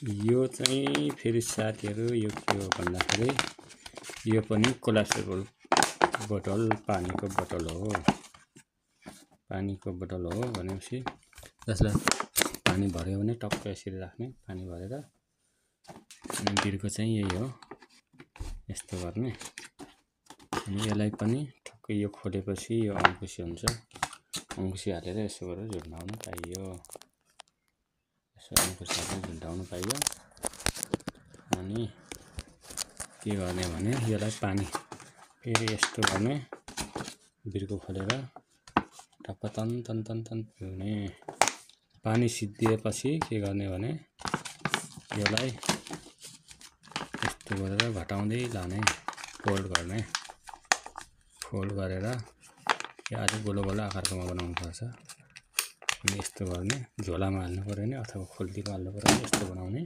यो चाहिँ फेरि साथीहरु यो के हो भन्दाखेरि यो पनि कोलाप्सेबल बोतल पानीको बोतल हो। पानीको बोतल हो भनेपछि जसलाई पानी भर्यो भने टक्क यसरी राख्ने पानी भरेर। अनि बिर्को चाहिँ यही हो, यस्तो गर्ने। अनि यसलाई पनि ठक्कै यो खोलेपछि यो अङ्कुसी हुन्छ, अङ्कुसी हालेर यसो गरेर झुन्डाउन पाइयो। यसो अङ्कुसी हालेर झुन्डाउन पाइयो। अनि के गर्ने भने यसलाई पानी फेरि यस्तो गर्ने, बिर्को खोलेर टक्क तन तन तन तन पिउने। पानी सिद्धिएपछि के गर्ने भने यसलाई यस्तो गरेर घटाउँदै लाने, फोल्ड गर्ने। फोल्ड गरेर यो अलिक गोलो गोलो आकारकोमा बनाउनु पर्छ। अनि यस्तो गर्ने, झोलामा हाल्नु पर्यो भने अथवा खोल्टीमा हाल्नु पर्यो भने यस्तो बनाउने,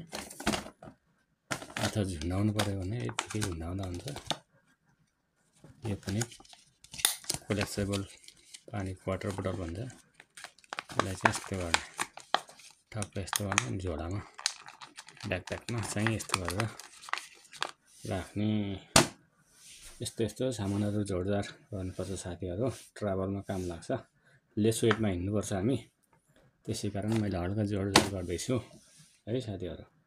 अथवा झुन्डाउनु पर्यो भने यतिकै झुन्डाउँदा हुन्छ। यो पनि कोल्याप्सेबल पानीको वाटर बोतल भन्छ। यसलाई चाहिँ यस्तो गर्ने, टक्क यस्तो गर्ने, अनि झोलामा ब्याकप्याकमा चाहिँ यस्तो गरेर राख्ने। यस्तो यस्तो सामानहरू जोडजाड गर्नुपर्छ साथीहरु, ट्राभलमा काम लाग्छ। लेस वेटमा हिँड्नुपर्छ हामी, त्यसै कारण मैले हल्का जोडजाड गर्दैछु है साथीहरु।